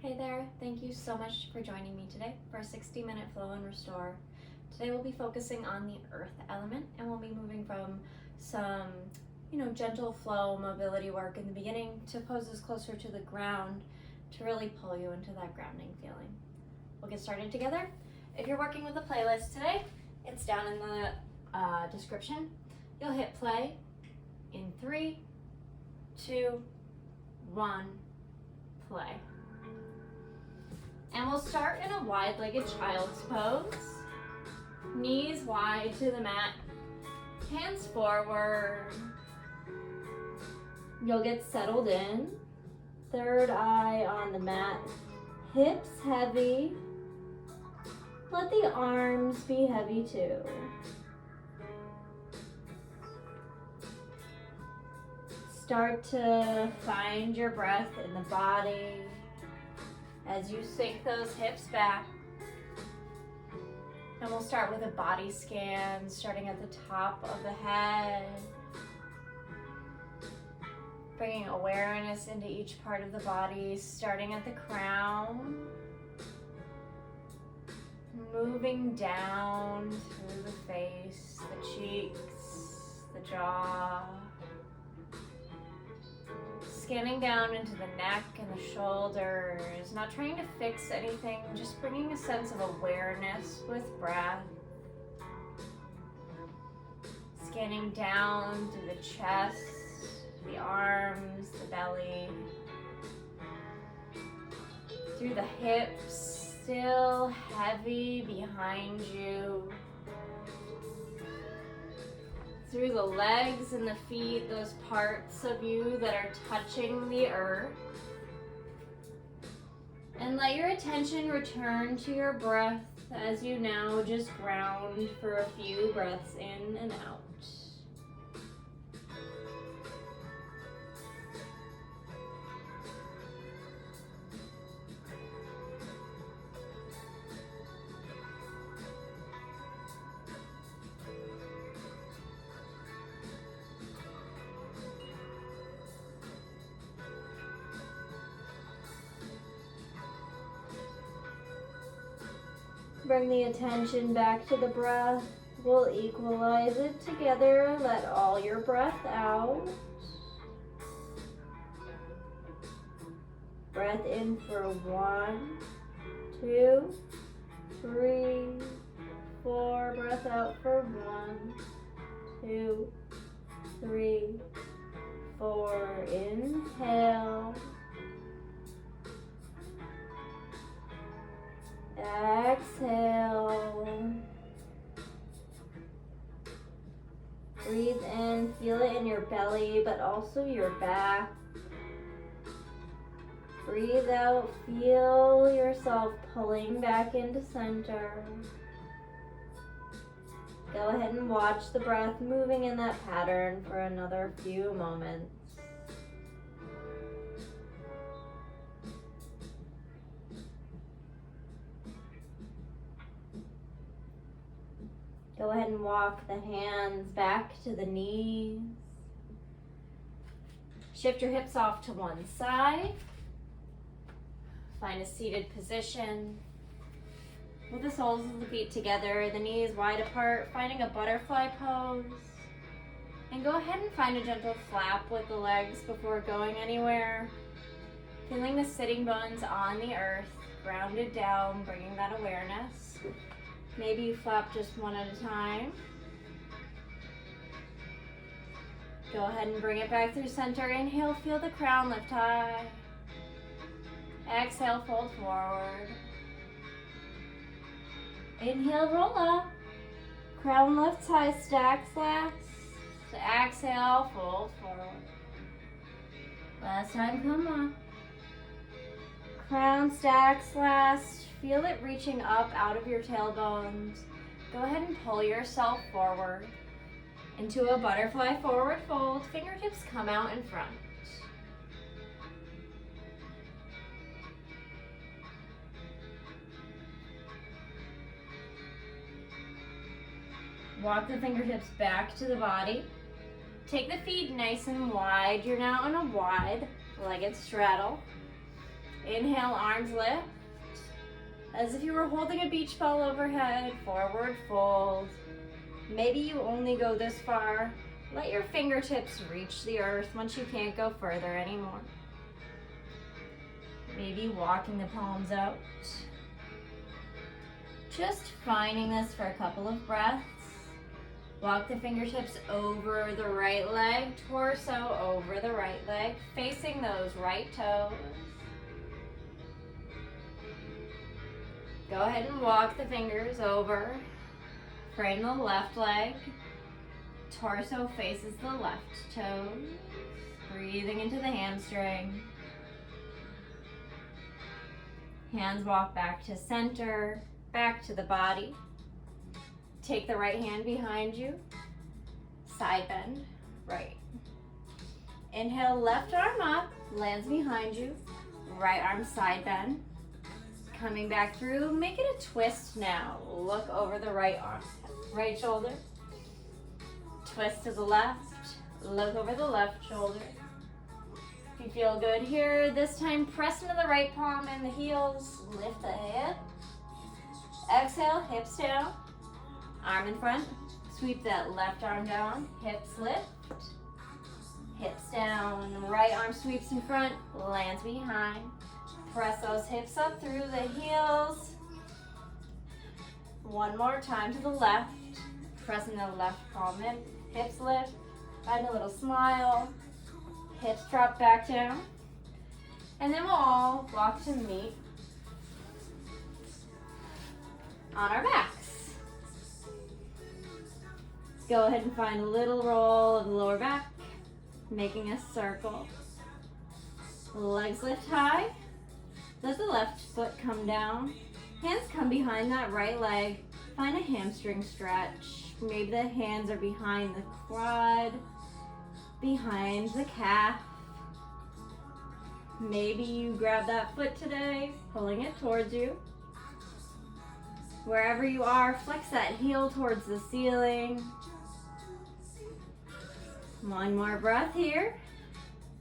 Hey there, thank you so much for joining me today for a 60-minute flow and restore. Today we'll be focusing on the earth element and we'll be moving from some, gentle flow mobility work in the beginning to poses closer to the ground to really pull you into that grounding feeling. We'll get started together. If you're working with a playlist today, it's down in the description. You'll hit play in 3, 2, 1, play. And we'll start in a wide-legged child's pose. Knees wide to the mat, hands forward. You'll get settled in. Third eye on the mat, hips heavy. Let the arms be heavy too. Start to find your breath in the body as you sink those hips back. And we'll start with a body scan, starting at the top of the head, bringing awareness into each part of the body, starting at the crown, moving down through the face, the cheeks, the jaw, scanning down into the neck and the shoulders, not trying to fix anything, just bringing a sense of awareness with breath. Scanning down through the chest, the arms, the belly, through the hips, still heavy behind you, through the legs and the feet, those parts of you that are touching the earth. And let your attention return to your breath as you now just ground for a few breaths in and out. Bring the attention back to the breath. We'll equalize it together. Let all your breath out. Breath in for 1, 2, 3, 4. Breath out for 1, 2, 3, 4. Inhale. Exhale. Breathe in, feel it in your belly, but also your back. Breathe out, feel yourself pulling back into center. Go ahead and watch the breath moving in that pattern for another few moments. Go ahead and walk the hands back to the knees. Shift your hips off to one side. Find a seated position. With the soles of the feet together, the knees wide apart, finding a butterfly pose. And go ahead and find a gentle flap with the legs before going anywhere. Feeling the sitting bones on the earth, grounded down, bringing that awareness. Maybe you flap just one at a time. Go ahead and bring it back through center. Inhale, feel the crown lift high. Exhale, fold forward. Inhale, roll up. Crown lifts high, stacks last. Exhale, fold forward. Last time, come on. Crown stacks last. Feel it reaching up out of your tailbones. Go ahead and pull yourself forward into a butterfly forward fold. Fingertips come out in front. Walk the fingertips back to the body. Take the feet nice and wide. You're now in a wide legged straddle. Inhale, arms lift. As if you were holding a beach ball overhead, forward fold. Maybe you only go this far. Let your fingertips reach the earth once you can't go further anymore. Maybe walking the palms out. Just finding this for a couple of breaths. Walk the fingertips over the right leg, torso over the right leg, facing those right toes. Go ahead and walk the fingers over. Frame the left leg. Torso faces the left toes. Breathing into the hamstring. Hands walk back to center, back to the body. Take the right hand behind you. Side bend, right. Inhale, left arm up, lands behind you. Right arm side bend. Coming back through, make it a twist now. Look over the right arm, right shoulder. Twist to the left, look over the left shoulder. If you feel good here, this time press into the right palm and the heels. Lift the hip. Exhale, hips down. Arm in front. Sweep that left arm down. Hips lift. Hips down. Right arm sweeps in front. Lands behind. Press those hips up through the heels. One more time to the left. Pressing the left palm in. Hips lift. Add a little smile. Hips drop back down. And then we'll all walk to meet on our backs. Go ahead and find a little roll of the lower back, making a circle. Legs lift high. Let the left foot come down. Hands come behind that right leg. Find a hamstring stretch. Maybe the hands are behind the quad, behind the calf. Maybe you grab that foot today, pulling it towards you. Wherever you are, flex that heel towards the ceiling. One more breath here.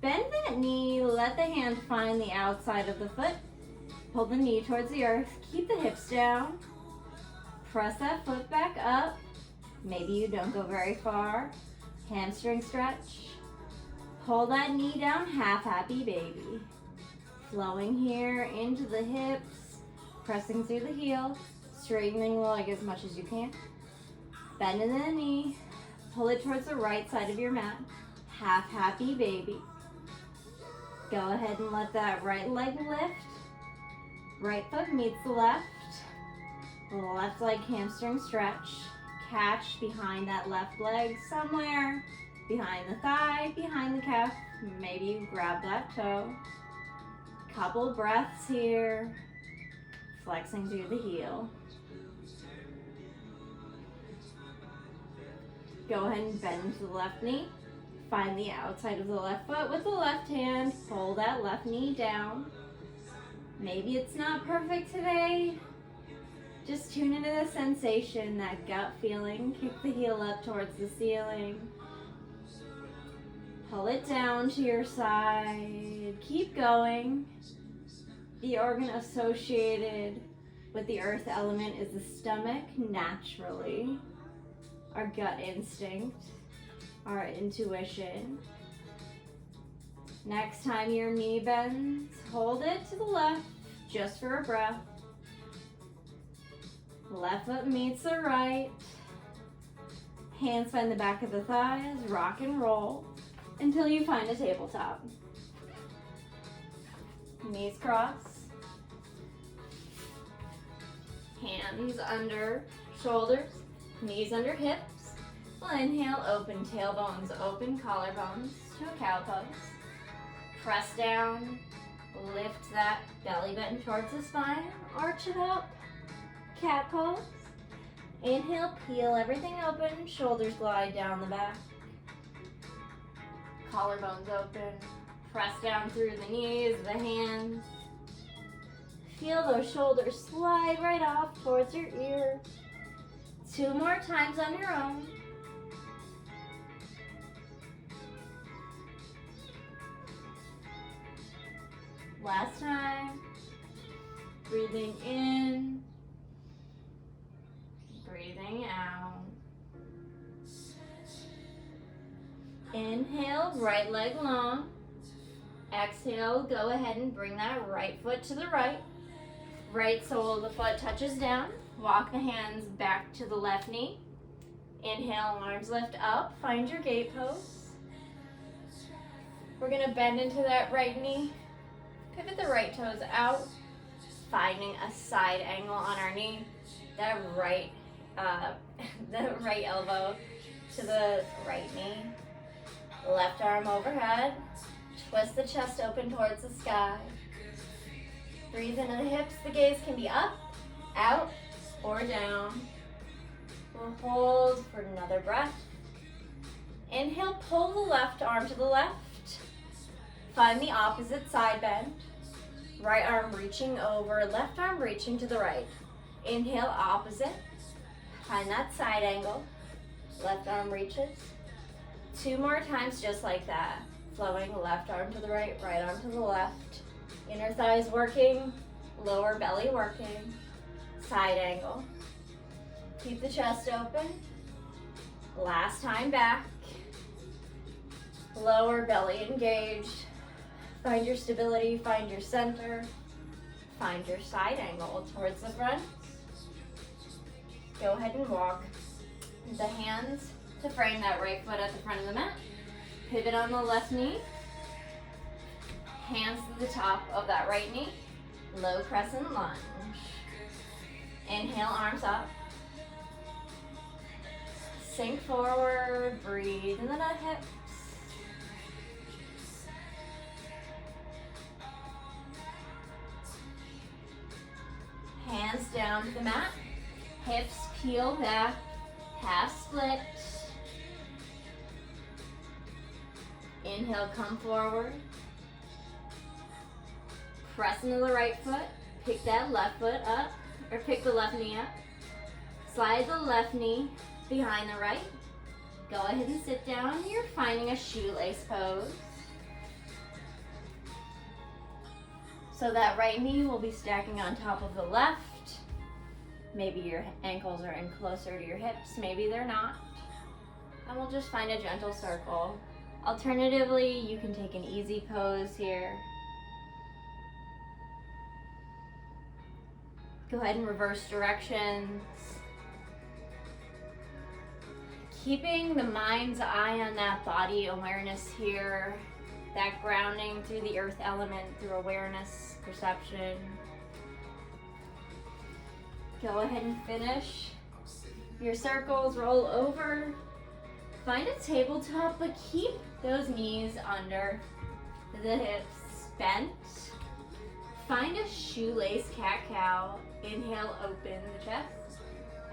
Bend that knee, let the hand find the outside of the foot. Pull the knee towards the earth, keep the hips down. Press that foot back up. Maybe you don't go very far. Hamstring stretch. Pull that knee down, half happy baby. Flowing here into the hips, pressing through the heel, straightening the leg as much as you can. Bend in the knee, pull it towards the right side of your mat. Half happy baby. Go ahead and let that right leg lift. Right foot meets the left. Left leg hamstring stretch. Catch behind that left leg somewhere. Behind the thigh, behind the calf. Maybe you grab that toe. Couple breaths here. Flexing through the heel. Go ahead and bend to the left knee. Find the outside of the left foot with the left hand. Pull that left knee down. Maybe it's not perfect today. Just tune into the sensation, that gut feeling. Kick the heel up towards the ceiling. Pull it down to your side. Keep going. The organ associated with the earth element is the stomach, naturally. Our gut instinct, our intuition. Next time your knee bends, hold it to the left, just for a breath. Left foot meets the right. Hands find the back of the thighs, rock and roll until you find a tabletop. Knees cross. Hands under shoulders, knees under hips. We'll inhale, open tailbones, open collarbones to a cow pose. Press down, lift that belly button towards the spine, arch it up, cat pose. Inhale, peel everything open, shoulders glide down the back. Collarbones open, press down through the knees, the hands. Feel those shoulders slide right off towards your ear. 2 more times on your own. Last time. Breathing in. Breathing out. Inhale, right leg long. Exhale, go ahead and bring that right foot to the right. Right sole of the foot touches down. Walk the hands back to the left knee. Inhale, arms lift up. Find your gate pose. We're gonna bend into that right knee. Pivot the right toes out. Finding a side angle on our knee. That right, the right elbow to the right knee. Left arm overhead. Twist the chest open towards the sky. Breathe into the hips. The gaze can be up, out, or down. We'll hold for another breath. Inhale, pull the left arm to the left. Find the opposite side bend. Right arm reaching over, left arm reaching to the right. Inhale, opposite. Find that side angle. Left arm reaches. 2 more times just like that. Flowing, left arm to the right, right arm to the left. Inner thighs working, lower belly working. Side angle. Keep the chest open. Last time back. Lower belly engaged. Find your stability, find your center. Find your side angle towards the front. Go ahead and walk the hands to frame that right foot at the front of the mat. Pivot on the left knee. Hands to the top of that right knee. Low crescent lunge. Inhale, arms up. Sink forward, breathe into the hips. Hands down to the mat. Hips peel back, half split. Inhale, come forward. Press into the right foot. Pick that left foot up, or pick the left knee up. Slide the left knee behind the right. Go ahead and sit down. You're finding a shoelace pose. So that right knee will be stacking on top of the left. Maybe your ankles are in closer to your hips, maybe they're not. And we'll just find a gentle circle. Alternatively, you can take an easy pose here. Go ahead and reverse directions. Keeping the mind's eye on that body awareness here. That grounding through the earth element, through awareness, perception. Go ahead and finish your circles, roll over. Find a tabletop, but keep those knees under the hips bent. Find a shoelace cat-cow. Inhale, open the chest.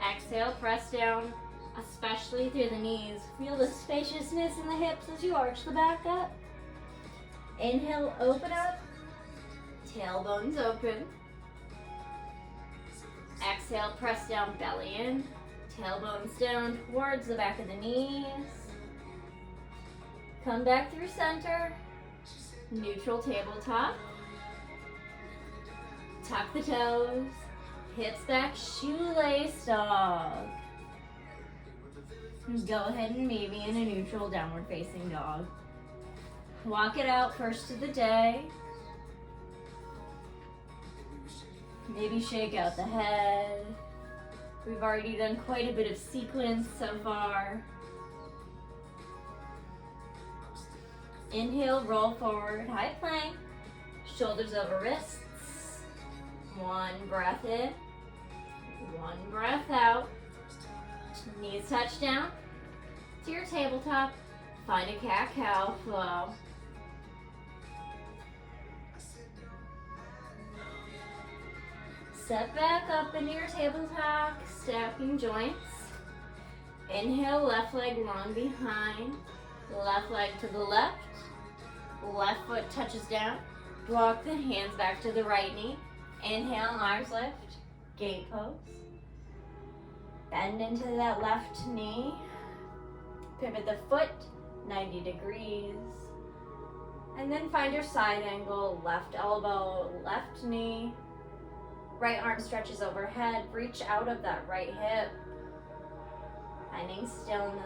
Exhale, press down, especially through the knees. Feel the spaciousness in the hips as you arch the back up. Inhale, open up. Tailbones open. Exhale, press down, belly in. Tailbones down towards the back of the knees. Come back through center. Neutral tabletop. Tuck the toes. Hips back, shoelace dog. Go ahead and maybe in a neutral downward facing dog. Walk it out first of the day. Maybe shake out the head. We've already done quite a bit of sequence so far. Inhale, roll forward, high plank. Shoulders over wrists. 1 breath in. 1 breath out. Knees touch down to your tabletop. Find a cat-cow flow. Step back up into your tabletop, stacking joints. Inhale, left leg long behind. Left leg to the left. Left foot touches down. Walk the hands back to the right knee. Inhale, arms lift. Gate pose. Bend into that left knee. Pivot the foot 90 degrees. And then find your side angle, left elbow, left knee. Right arm stretches overhead. Reach out of that right hip. Finding stillness.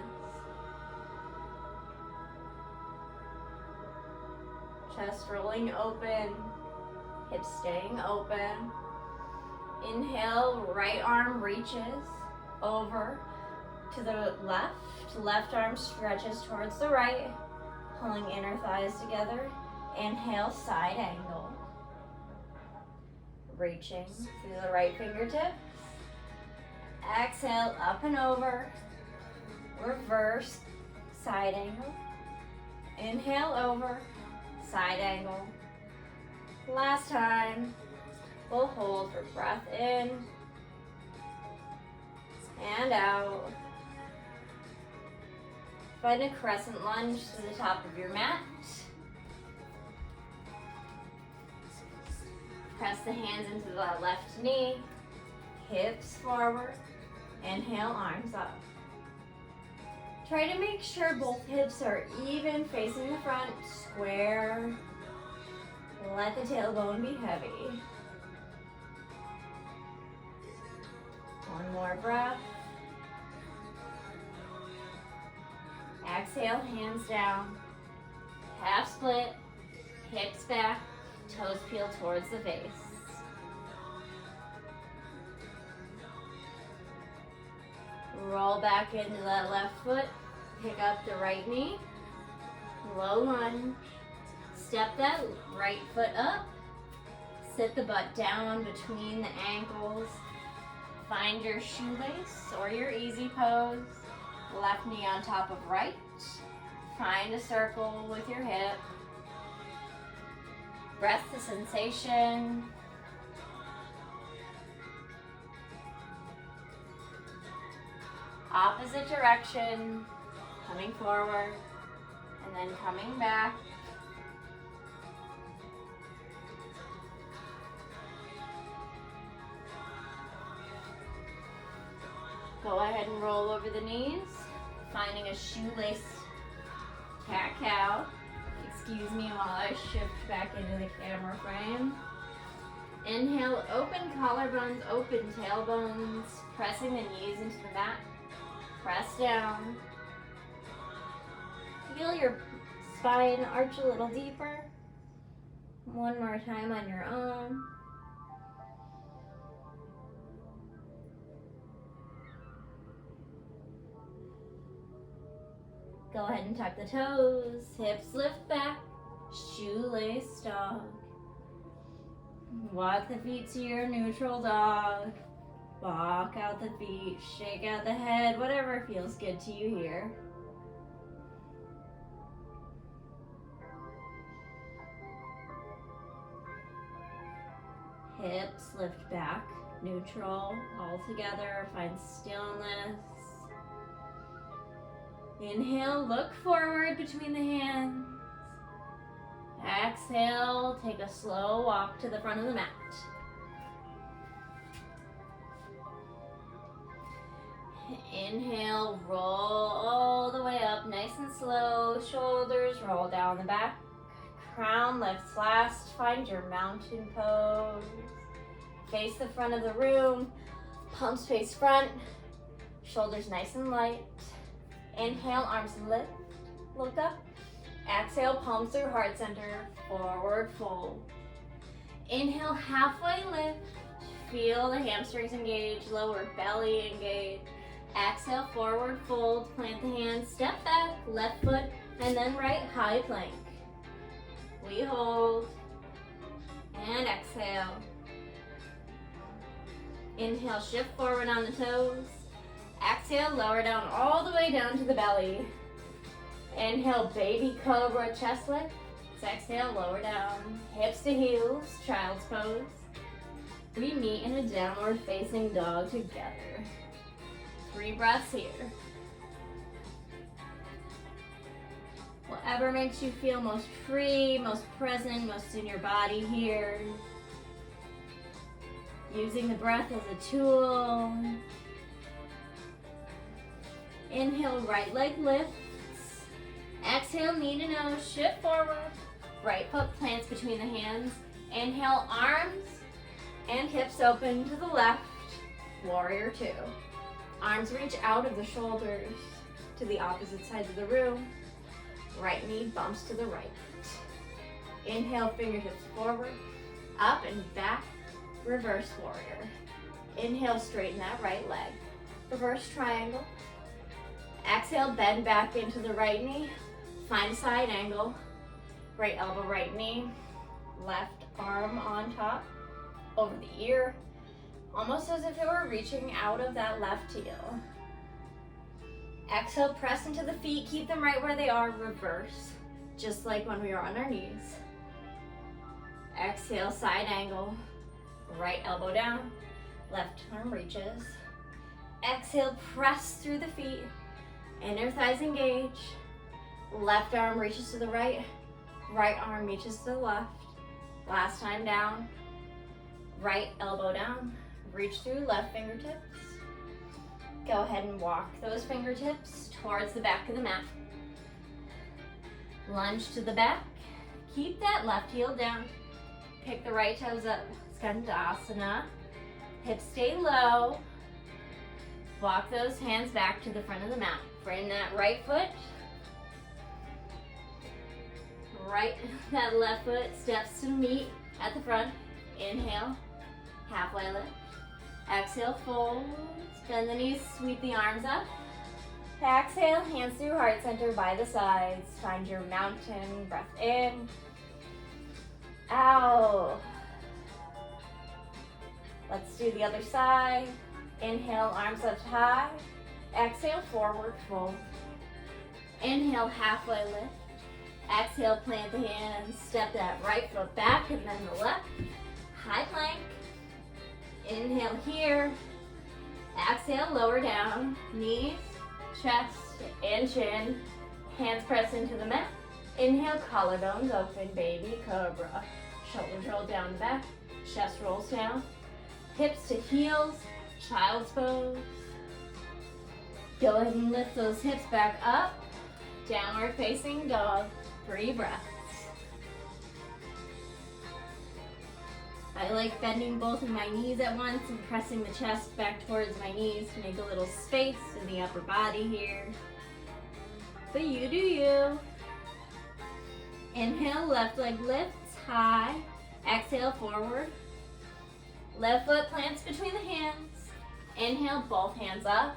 Chest rolling open. Hips staying open. Inhale, right arm reaches over to the left. Left arm stretches towards the right. Pulling inner thighs together. Inhale, side angle. Reaching through the right fingertips. Exhale, up and over. Reverse, side angle. Inhale over, side angle. Last time. We'll hold for breath in and out. Find a crescent lunge to the top of your mat. Press the hands into the left knee, hips forward. Inhale, arms up. Try to make sure both hips are even facing the front, square. Let the tailbone be heavy. One more breath. Exhale, hands down. Half split, hips back, toes peel towards the face. Roll back into that left foot. Pick up the right knee. Low lunge. Step that right foot up. Sit the butt down between the ankles. Find your shoelace or your easy pose. Left knee on top of right. Find a circle with your hip. Breath the sensation. Opposite direction. Coming forward and then coming back. Go ahead and roll over the knees, finding a shoelace cat-cow. Excuse me while I shift back into the camera frame. Inhale, open collarbones, open tailbones, pressing the knees into the mat. Press down. Feel your spine arch a little deeper. One more time on your own. Go ahead and tuck the toes, hips lift back, shoelace dog. Walk the feet to your neutral dog. Walk out the feet, shake out the head, whatever feels good to you here. Hips lift back, neutral, all together, find stillness. Inhale, look forward between the hands. Exhale, take a slow walk to the front of the mat. Inhale, roll all the way up, nice and slow. Shoulders roll down the back. Crown lifts last. Find your mountain pose. Face the front of the room. Palms face front. Shoulders nice and light. Inhale, arms lift. Look up. Exhale, palms through heart center. Forward fold. Inhale, halfway lift. Feel the hamstrings engage. Lower belly engage. Exhale, forward fold. Plant the hands. Step back. Left foot. And then right high plank. We hold. And exhale. Inhale, shift forward on the toes. Exhale, lower down all the way down to the belly. Inhale, baby cobra, chest lift. Exhale, lower down. Hips to heels, child's pose. We meet in a downward facing dog together. 3 breaths here. Whatever makes you feel most free, most present, most in your body here. Using the breath as a tool. Inhale, right leg lifts. Exhale, knee to nose, shift forward. Right foot plants between the hands. Inhale, arms and hips open to the left. Warrior two. Arms reach out of the shoulders to the opposite sides of the room. Right knee bumps to the right. Inhale, fingertips forward, up and back, reverse warrior. Inhale, straighten that right leg. Reverse triangle. Exhale, bend back into the right knee. Find side angle. Right elbow, right knee. Left arm on top, over the ear. Almost as if it were reaching out of that left heel. Exhale, press into the feet. Keep them right where they are. Reverse, just like when we are on our knees. Exhale, side angle. Right elbow down. Left arm reaches. Exhale, press through the feet. Inner thighs engage. Left arm reaches to the right. Right arm reaches to the left. Last time down. Right elbow down. Reach through left fingertips. Go ahead and walk those fingertips towards the back of the mat. Lunge to the back. Keep that left heel down. Pick the right toes up. Skandasana. Hips stay low. Walk those hands back to the front of the mat. Bring that right foot. That left foot steps to meet at the front. Inhale. Halfway lift. Exhale, fold. Bend the knees, sweep the arms up. Exhale, hands through heart center by the sides. Find your mountain. Breath in. Out. Let's do the other side. Inhale, arms up high. Exhale, forward fold. Inhale, halfway lift. Exhale, plant the hands. Step that right foot back and then the left. High plank. Inhale here. Exhale, lower down. Knees, chest, and chin. Hands press into the mat. Inhale, collarbones open, baby cobra. Shoulders roll down the back. Chest rolls down. Hips to heels, child's pose. Go ahead and lift those hips back up. Downward facing dog. 3 breaths. I like bending both of my knees at once and pressing the chest back towards my knees to make a little space in the upper body here. But you do you. Inhale, left leg lifts high. Exhale, forward. Left foot plants between the hands. Inhale, both hands up.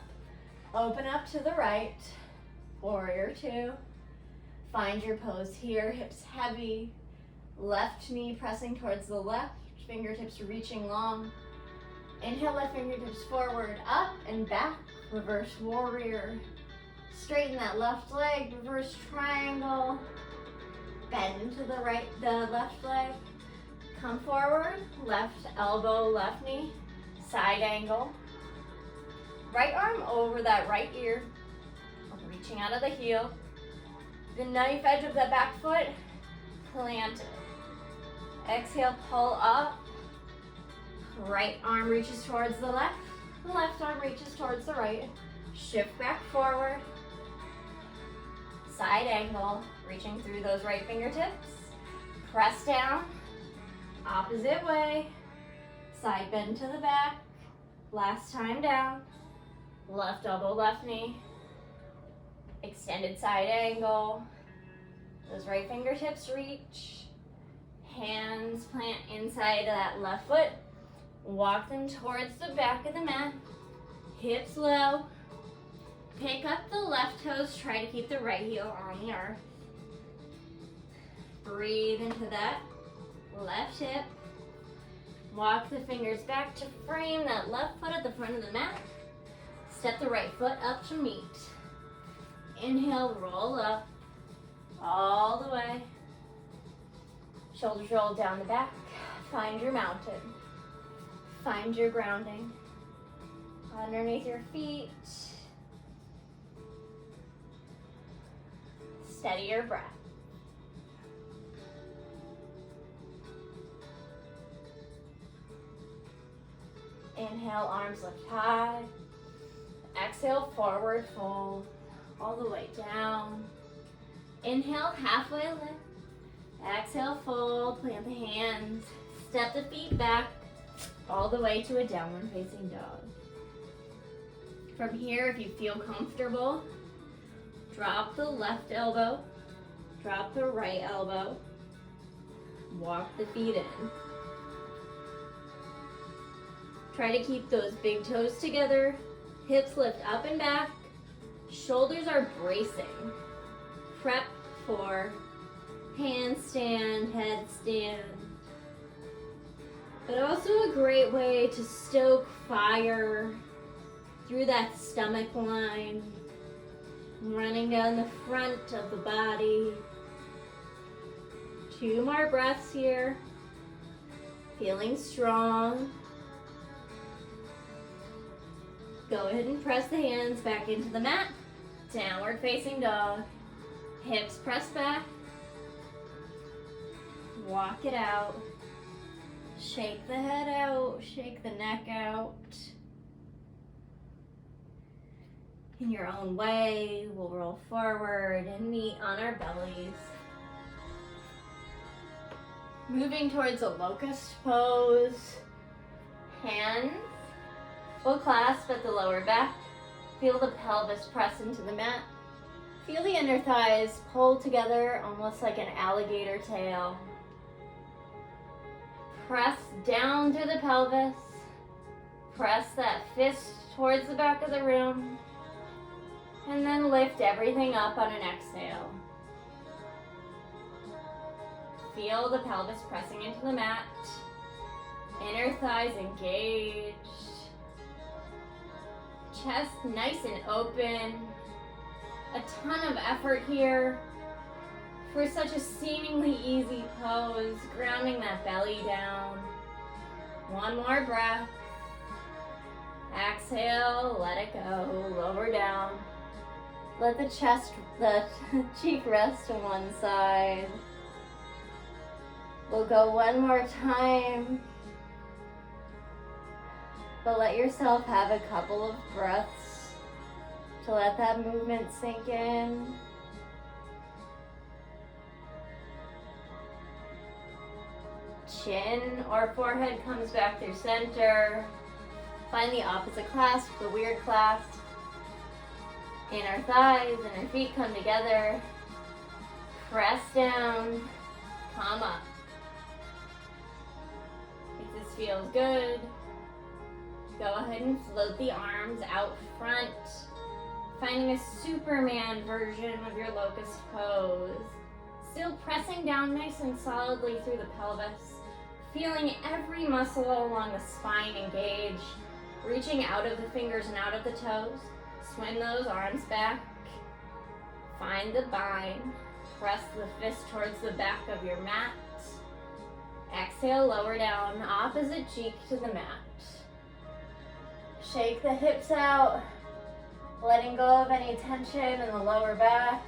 Open up to the right. Warrior two. Find your pose here, hips heavy. Left knee pressing towards the left. Fingertips reaching long. Inhale, left fingertips forward, up and back. Reverse warrior. Straighten that left leg, reverse triangle. Bend to the right, the left leg. Come forward, left elbow, left knee. Side angle. Right arm over that right ear. Reaching out of the heel. The knife edge of the back foot, plant it. Exhale, pull up. Right arm reaches towards the left. Left arm reaches towards the right. Shift back forward. Side angle, reaching through those right fingertips. Press down. Opposite way. Side bend to the back. Last time down. Left elbow, left knee. Extended side angle. Those right fingertips reach. Hands plant inside of that left foot. Walk them towards the back of the mat. Hips low. Pick up the left toes. Try to keep the right heel on the earth. Breathe into that left hip. Walk the fingers back to frame that left foot at the front of the mat. Step the right foot up to meet. Inhale, roll up. All the way. Shoulders roll down the back. Find your mountain. Find your grounding. Underneath your feet. Steady your breath. Inhale, arms lift high. Exhale, forward fold. All the way down. Inhale, halfway lift. Exhale, fold, plant the hands, step the feet back all the way to a downward facing dog. From here, if you feel comfortable, drop the left elbow, drop the right elbow, walk the feet in. Try to keep those big toes together, hips lift up and back, shoulders are bracing. Prep for handstand, headstand. But also a great way to stoke fire through that stomach line, running down the front of the body. 2 more breaths here. Feeling strong. Go ahead and press the hands back into the mat. Downward facing dog. Hips press back. Walk it out. Shake the head out. Shake the neck out. In your own way, we'll roll forward and meet on our bellies. Moving towards a locust pose. Hands will clasp at the lower back. Feel the pelvis press into the mat. Feel the inner thighs pull together almost like an alligator tail. Press down through the pelvis. Press that fist towards the back of the room. And then lift everything up on an exhale. Feel the pelvis pressing into the mat. Inner thighs engaged. Chest nice and open. A ton of effort here for such a seemingly easy pose, grounding that belly down. 1 more breath. Exhale, let it go, lower down. Let the cheek rest to one side. We'll go 1 more time. But let yourself have a couple of breaths to let that movement sink in. Chin or forehead comes back through center. Find the opposite clasp, the weird clasp. Inner thighs, inner feet come together. Press down, come up. If this feels good, go ahead and float the arms out front, finding a Superman version of your locust pose. Still pressing down nice and solidly through the pelvis, feeling every muscle along the spine engage, reaching out of the fingers and out of the toes. Swing those arms back, find the bind, press the fist towards the back of your mat. Exhale, lower down, opposite cheek to the mat. Shake the hips out, letting go of any tension in the lower back.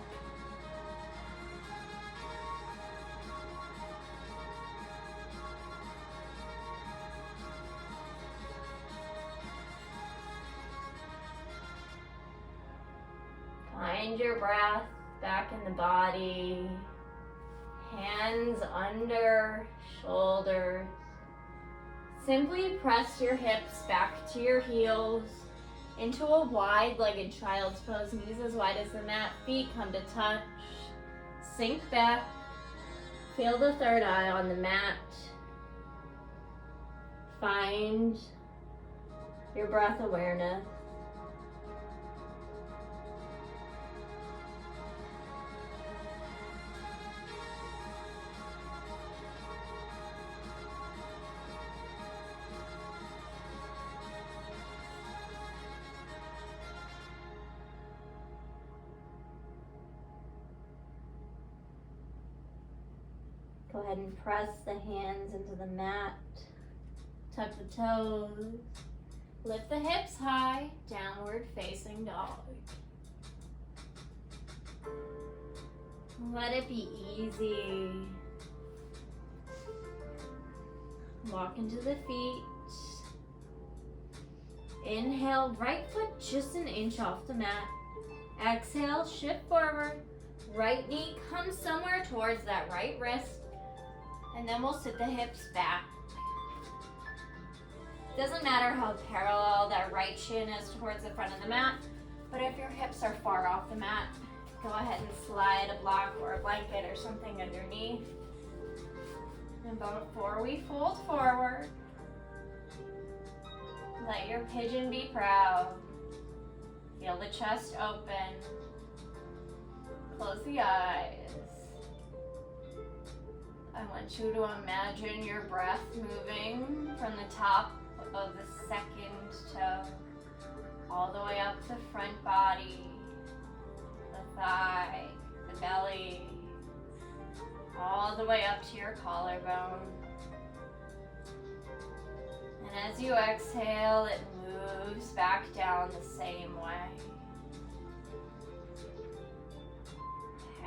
Find your breath back in the body. Hands under shoulders. Simply press your hips back to your heels into a wide-legged child's pose. Knees as wide as the mat, feet come to touch. Sink back. Feel the third eye on the mat. Find your breath awareness. Go ahead and press the hands into the mat. Tuck the toes. Lift the hips high. Downward facing dog. Let it be easy. Walk into the feet. Inhale, right foot just an inch off the mat. Exhale, shift forward. Right knee comes somewhere towards that right wrist. And then we'll sit the hips back. Doesn't matter how parallel that right shin is towards the front of the mat, but if your hips are far off the mat, go ahead and slide a block or a blanket or something underneath. And before we fold forward, let your pigeon be proud. Feel the chest open. Close the eyes. I want you to imagine your breath moving from the top of the second toe all the way up the front body, the thigh, the belly, all the way up to your collarbone. And as you exhale, it moves back down the same way.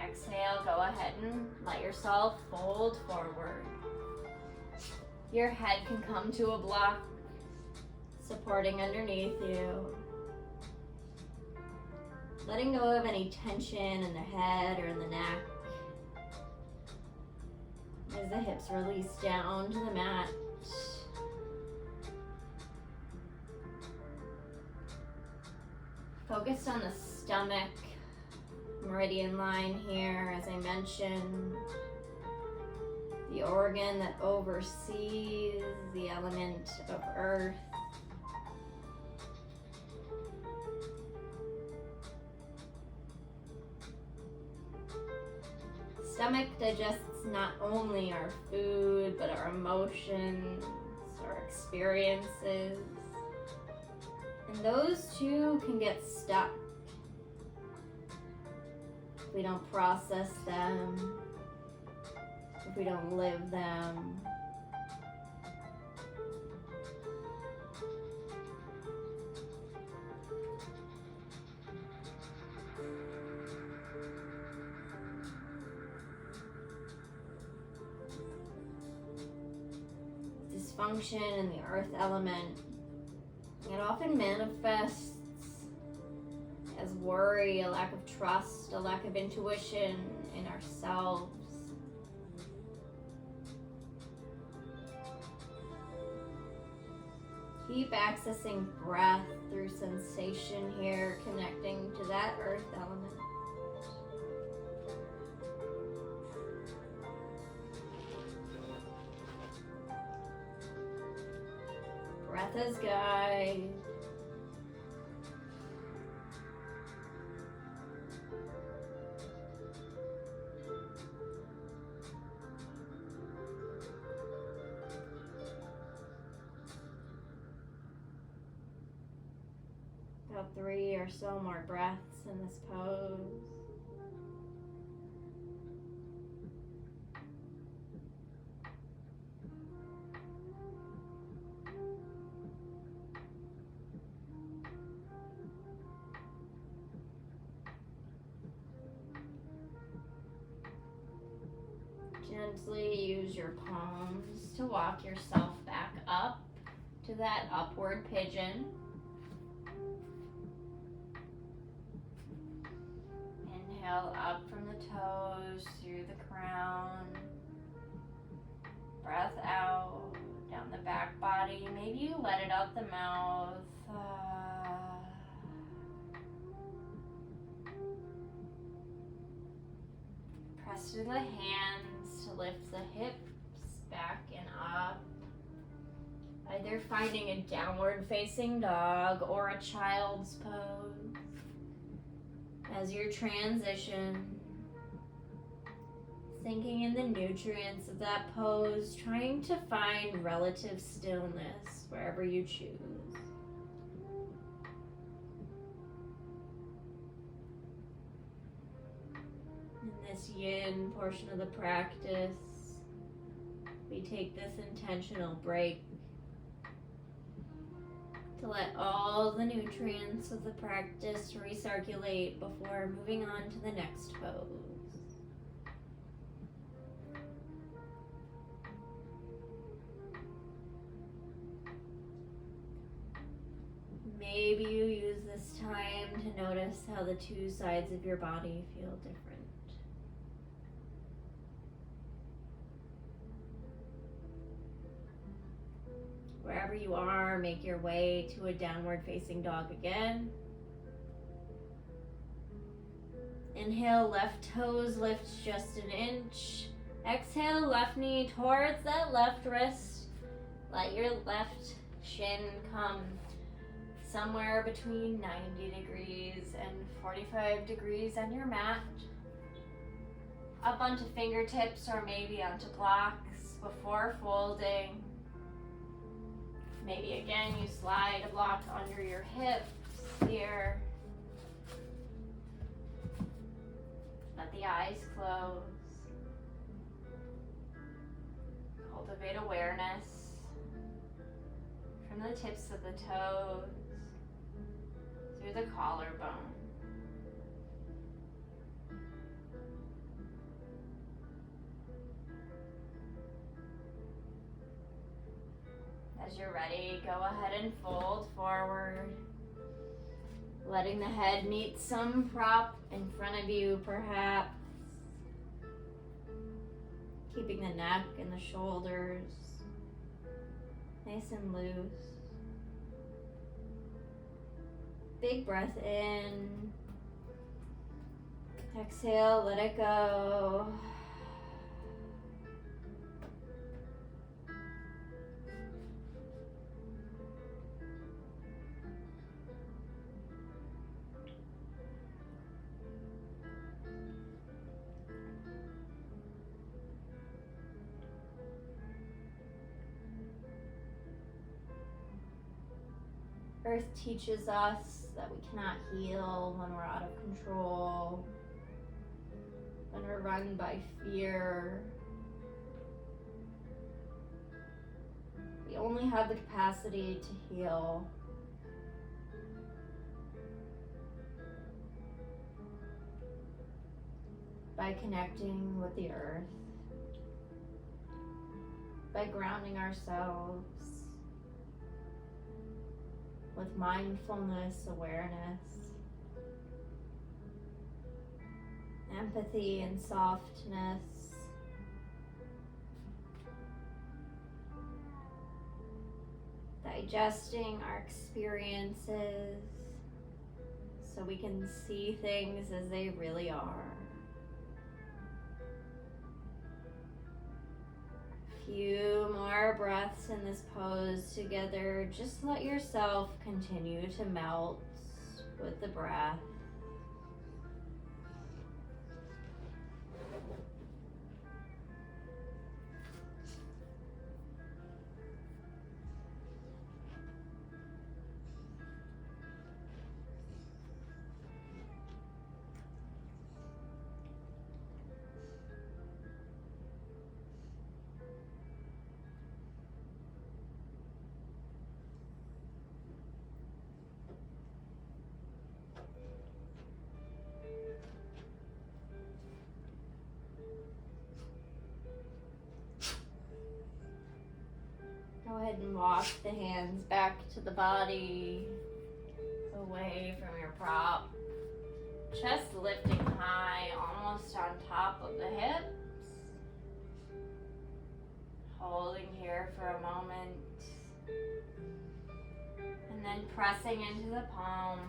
Exhale, go ahead and let yourself fold forward. Your head can come to a block, supporting underneath you. Letting go of any tension in the head or in the neck. As the hips release down to the mat. Focus on the stomach meridian line here, as I mentioned. The organ that oversees the element of earth. Stomach digests not only our food, but our emotions, our experiences. And those two can get stuck if we don't process them, if we don't live them. Dysfunction in the earth element, it often manifests as worry, a lack of trust, a lack of intuition in ourselves. Keep accessing breath through sensation here, connecting to that earth element. Breath as guide. About 3 or so more breaths in this pose. Gently use your palms to walk yourself back up to that upward pigeon. Inhale up from the toes through the crown. Breath out down the back body. Maybe you let it out the mouth. Press to the hands to lift the hips back and up. Either finding a downward facing dog or a child's pose. As you transition, sinking in the nutrients of that pose, trying to find relative stillness wherever you choose. In this yin portion of the practice, we take this intentional break to let all the nutrients of the practice recirculate before moving on to the next pose. Maybe you use this time to notice how the two sides of your body feel different. wherever you are, make your way to a downward facing dog again. Inhale, left toes lift just an inch. Exhale, left knee towards that left wrist. Let your left shin come somewhere between 90 degrees and 45 degrees on your mat. Up onto fingertips or maybe onto blocks before folding. Maybe again you slide a block under your hips here. Let the eyes close. Cultivate awareness from the tips of the toes through the collarbone. As you're ready, go ahead and fold forward, letting the head meet some prop in front of you, perhaps. Keeping the neck and the shoulders nice and loose. Big breath in. Exhale, let it go. Earth teaches us that we cannot heal when we're out of control, when we're run by fear. We only have the capacity to heal by connecting with the earth, by grounding ourselves with mindfulness, awareness, empathy, and softness. Digesting our experiences so we can see things as they really are. Few more breaths in this pose together. Just let yourself continue to melt with the breath. Go ahead and walk the hands back to the body, away from your prop. Chest lifting high, almost on top of the hips. Holding here for a moment. And then pressing into the palm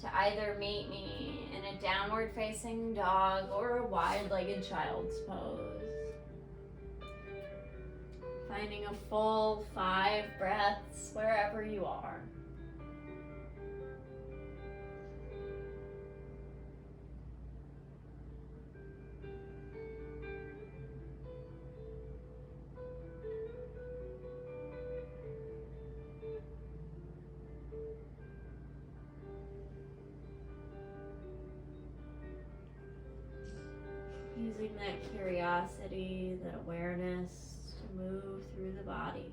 to either meet me in a downward facing dog or a wide-legged child's pose. Finding a full 5 breaths wherever you are. Using that curiosity, that awareness, move through the body.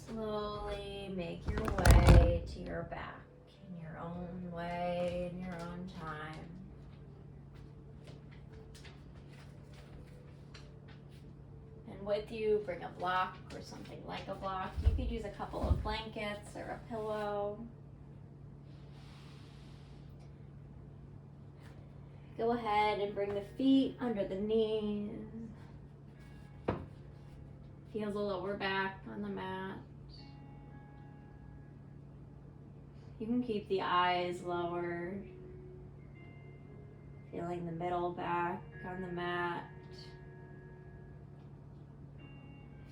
Slowly make your way to your back in your own way, in your own time. with you, bring a block or something like a block. You could use a couple of blankets or a pillow. Go ahead and bring the feet under the knees. Feel the lower back on the mat. You can keep the eyes lowered. Feeling the middle back on the mat.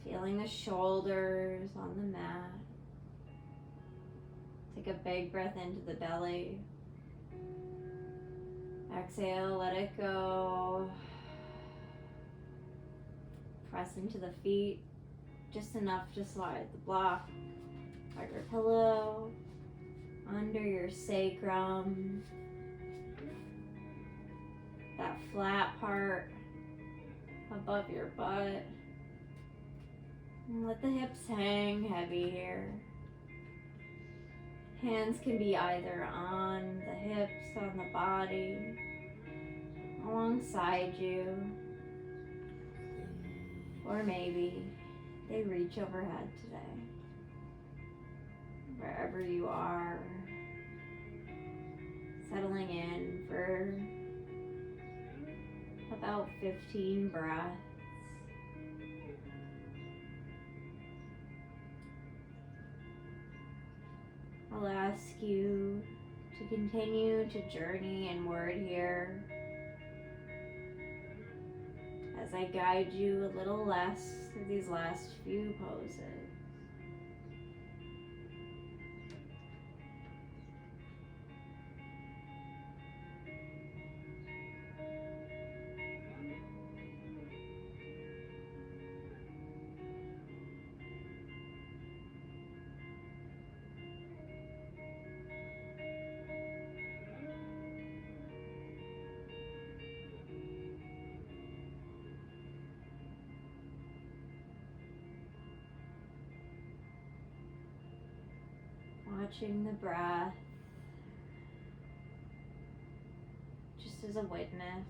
Feeling the shoulders on the mat. Take a big breath into the belly. Exhale, let it go. Press into the feet, just enough to slide the block by your pillow, under your sacrum, that flat part above your butt. And let the hips hang heavy here. Hands can be either on the hips, on the body, alongside you, or maybe they reach overhead today. Wherever you are, settling in for about 15 breaths. I'll ask you to continue to journey inward here as I guide you a little less through these last few poses. Watching the breath just as a witness.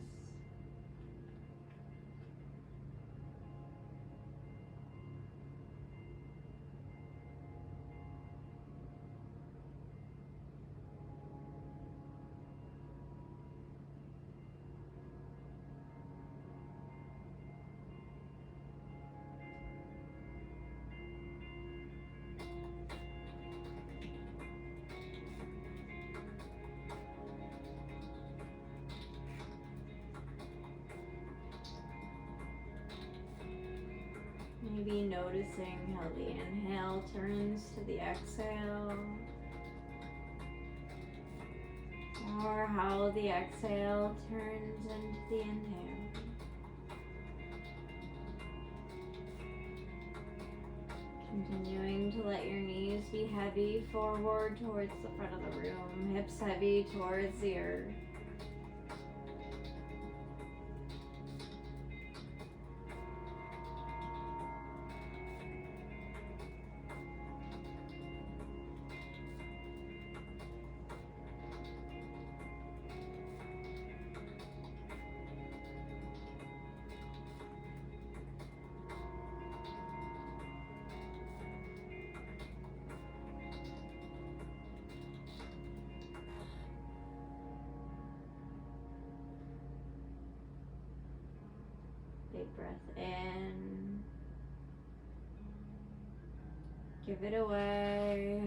Maybe noticing how the inhale turns to the exhale, or how the exhale turns into the inhale. Continuing to let your knees be heavy forward towards the front of the room, hips heavy towards the earth. Big breath in. Give it away.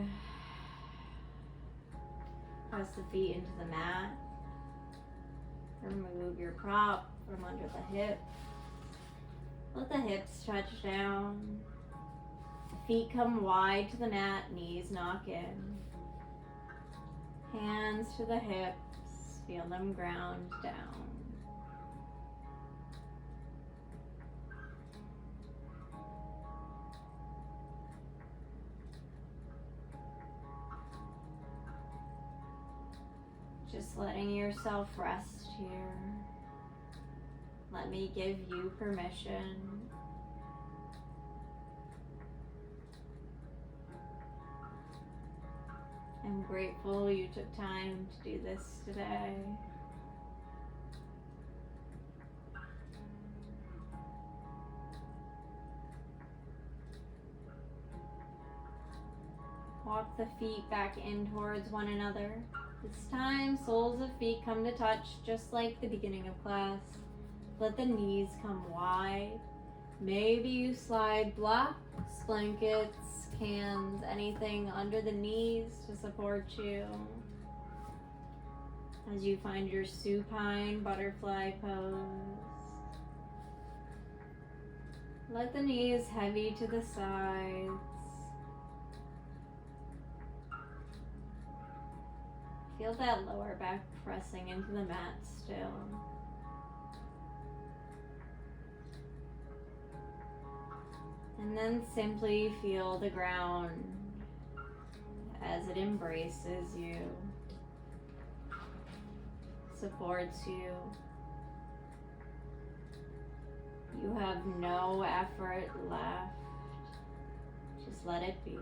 Press the feet into the mat. Remove your prop from under the hips. Let the hips touch down. Feet come wide to the mat, knees knock in. Hands to the hips, feel them ground down. Just letting yourself rest here. Let me give you permission. I'm grateful you took time to do this today. Walk the feet back in towards one another. This time, soles of feet come to touch just like the beginning of class. Let the knees come wide. Maybe you slide blocks, blankets, cans, anything under the knees to support you as you find your supine butterfly pose. Let the knees heavy to the sides. Feel that lower back pressing into the mat still. And then simply feel the ground as it embraces you, supports you. You have no effort left. Just let it be.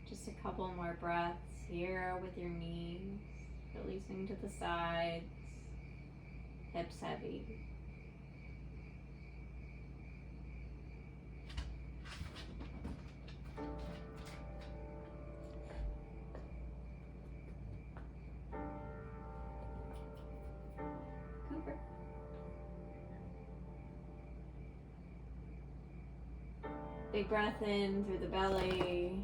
Just a couple more breaths here with your knees, releasing to the sides, hips heavy. Cooper. Big breath in through the belly.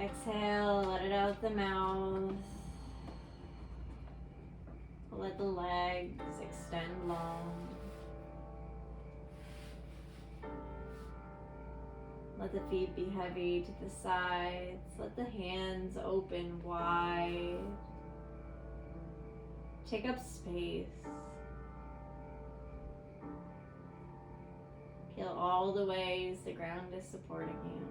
Exhale, let it out the mouth. Let the legs extend long. Let the feet be heavy to the sides. Let the hands open wide. Take up space. Feel all the ways the ground is supporting you.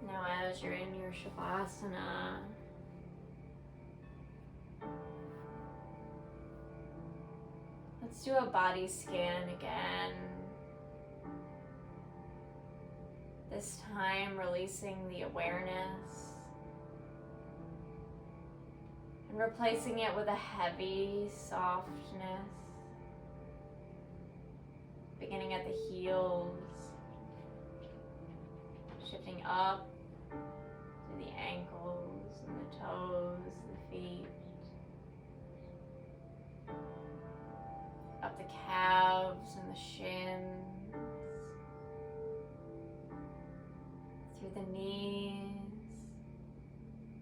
Now as you're in your Shavasana, let's do a body scan again. This time releasing the awareness and replacing it with a heavy softness, beginning at the heels, shifting up to the ankles and the toes, the feet, up the calves and the shins, through the knees,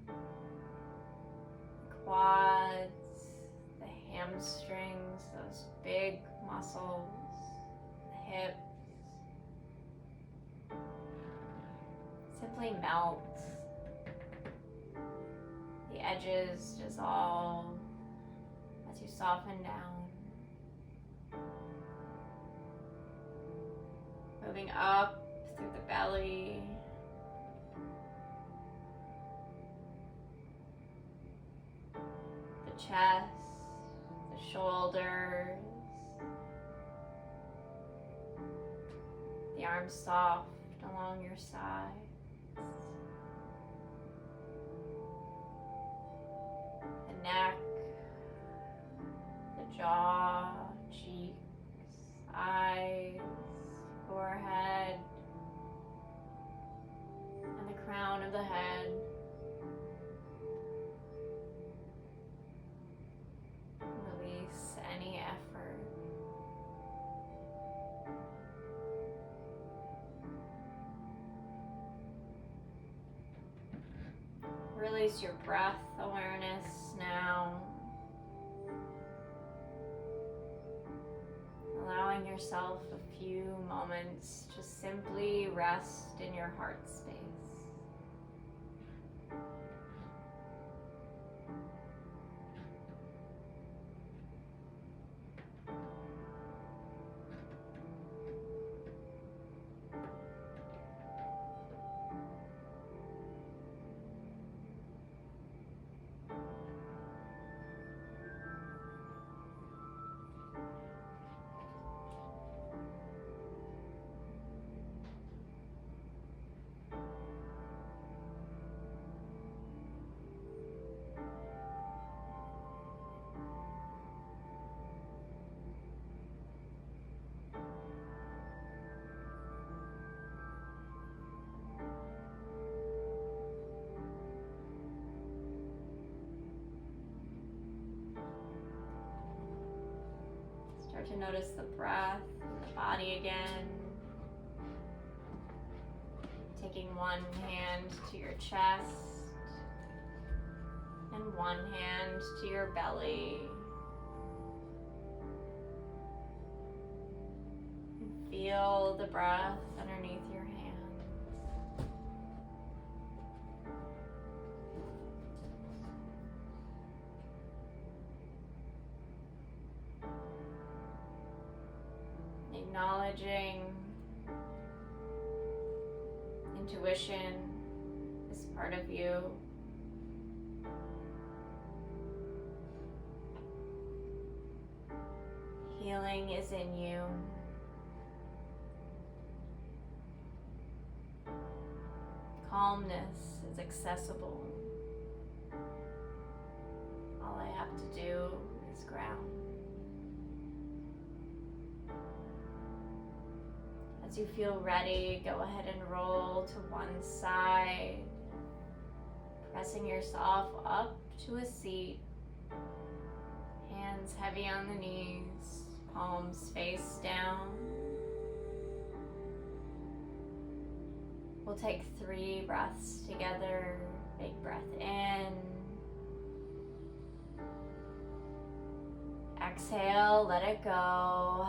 the quads, the hamstrings, those big muscles, the hips. Simply melt. The edges dissolve as you soften down. Moving up through the belly. The chest, the shoulders. The arms soft along your side. The neck, the jaw, cheeks, eyes, forehead, and the crown of the head. Release any effort. Release your breath awareness now. Allowing yourself a few moments to simply rest in your heart space. Start to notice the breath in the body again. Taking one hand to your chest and one hand to your belly. And feel the breath underneath your hands. Acknowledging intuition is part of you. Healing is in you. Calmness is accessible. All I have to do is ground. As you feel ready, go ahead and roll to one side, pressing yourself up to a seat, hands heavy on the knees, palms face down. We'll take 3 breaths together. Big breath in. Exhale, let it go.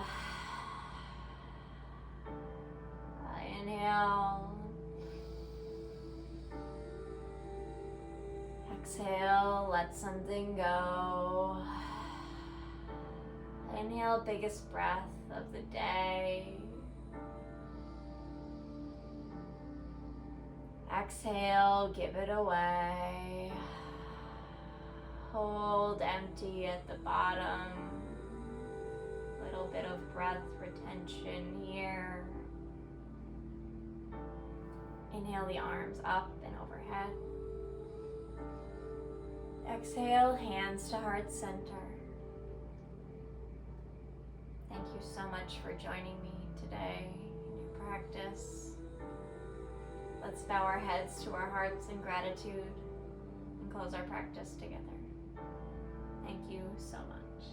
Inhale. Exhale, let something go. Inhale, biggest breath of the day. Exhale, give it away. Hold empty at the bottom. Little bit of breath retention here. Inhale the arms up and overhead. Exhale, hands to heart center. Thank you so much for joining me today in your practice. Let's bow our heads to our hearts in gratitude and close our practice together. Thank you so much.